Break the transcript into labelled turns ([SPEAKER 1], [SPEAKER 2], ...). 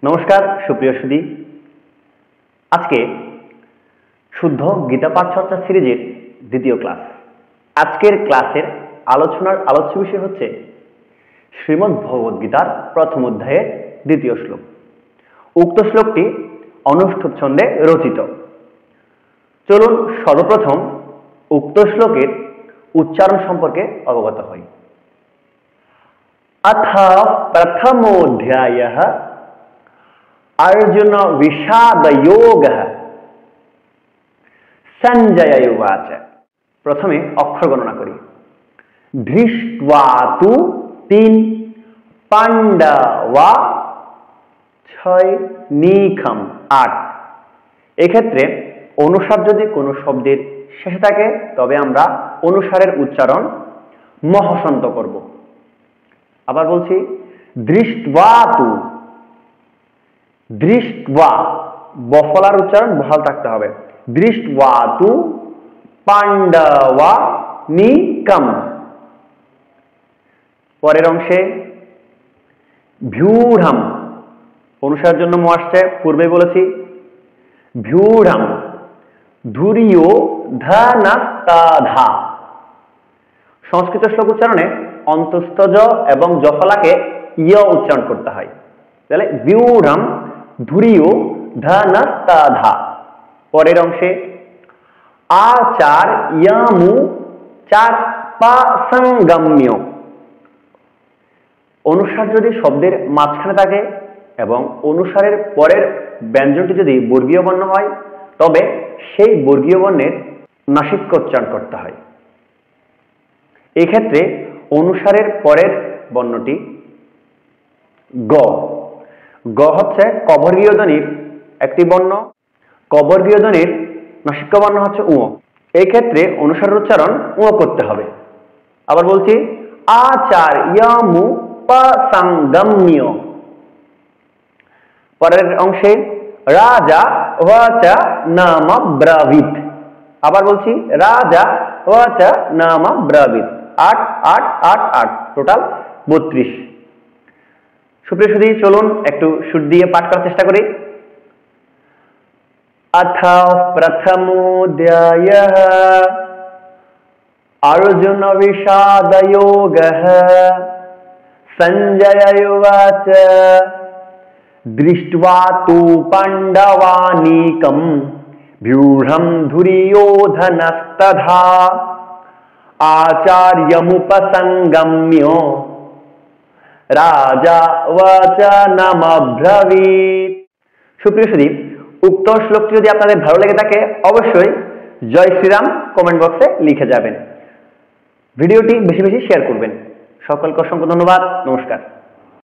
[SPEAKER 1] নমস্কার সুপ্রিয় সুধী, আজকে শুদ্ধ গীতা পাঠ চর্চা সিরিজের দ্বিতীয় ক্লাস। আজকের ক্লাসের আলোচনার আলোচ্য বিষয় হচ্ছে শ্রীমদ্ ভগবদ গীতার প্রথম অধ্যায়ের দ্বিতীয় শ্লোক। উক্ত শ্লোকটি অনুষ্ঠুপ ছন্দে রচিত। চলুন সর্বপ্রথম উক্ত শ্লোকের উচ্চারণ সম্পর্কে অবগত হই। अथ प्रथमोऽध्यायः अर्जुन विषादयोगः संजय उवाच। प्रथमे अक्षर गणना करी। दृष्ट्वा तु 3 पांडवा 6 नीखम 8। এক্ষেত্রে অনুসার যদি কোনো শব্দের শেষে থাকে তবে আমরা অনুসারের উচ্চারণ মহসন্ত করব। আবার বলছি, দৃষ্ট্বা তু, দৃষ্ট্বা বফলার উচ্চারণ বহাল থাকতে হবে। দৃষ্ট্বা তু পাণ্ডবা নিকম। পরের অংশে ভ্যূঢ়ম, অনুসারের জন্য ম আসছে, পূর্বে বলেছি। ভ্যূঢ়ম ধুরিও ধনস্তাধা। সংস্কৃত শ্লোক উচ্চারণে অন্তস্থ জ এবং জফলাকে ইয় উচ্চারণ করতে হয়। তাহলে ব্যূঢ়ম ধুরিও ধনস্তাধা। পরের অংশে আচার্যমু চাপাসঙ্গম্য। অনুসার যদি শব্দের মাঝখানে থাকে এবং অনুসারের পরের ব্যঞ্জনটি যদি বর্গীয় বর্ণ হয় তবে সেই বর্গীয় বর্ণের নাসিক্য উচ্চারণ করতে হয়। এক্ষেত্রে অনুসারের পরের বর্ণটি গ। গ হচ্ছে কবর্গীয় ধ্বনির একটি বর্ণ। কবর্গীয় ধ্বনির নাসিক্য বর্ণ হচ্ছে উ। এই ক্ষেত্রে অনুসারের উচ্চারণ উ করতে হবে। আবার বলছি, আচার্যমুপসঙ্গম্য। পরের অংশে রাজা ওয়াচা নাম ব্রাবিত। আবার বলছি, রাজা ওয়াচা নাম ব্রাবিত। 8 8 8 8, টোটাল 32। সুপ্রিয় সুধী, চলুন একটু সুর দিয়ে পাঠ করার চেষ্টা করি। अथ प्रथमोऽध्यायः अर्जुन विषादयोगः संजय उवाच। दृष्ट्वा तु पाण्डवानीकं व्यूढं धुरियोधनस्तथा आचार्यमुपसंगम्य राजा वचनमब्रवीत्। সুপ্রিয় সুধী, উক্ত শ্লোকটি যদি আপনাদের ভালো লেগে থাকে অবশ্যই জয় শ্রীরাম কমেন্ট বক্সে লিখে যাবেন। ভিডিওটি বেশি বেশি শেয়ার করবেন। সকলকে অসংখ্য ধন্যবাদ। নমস্কার।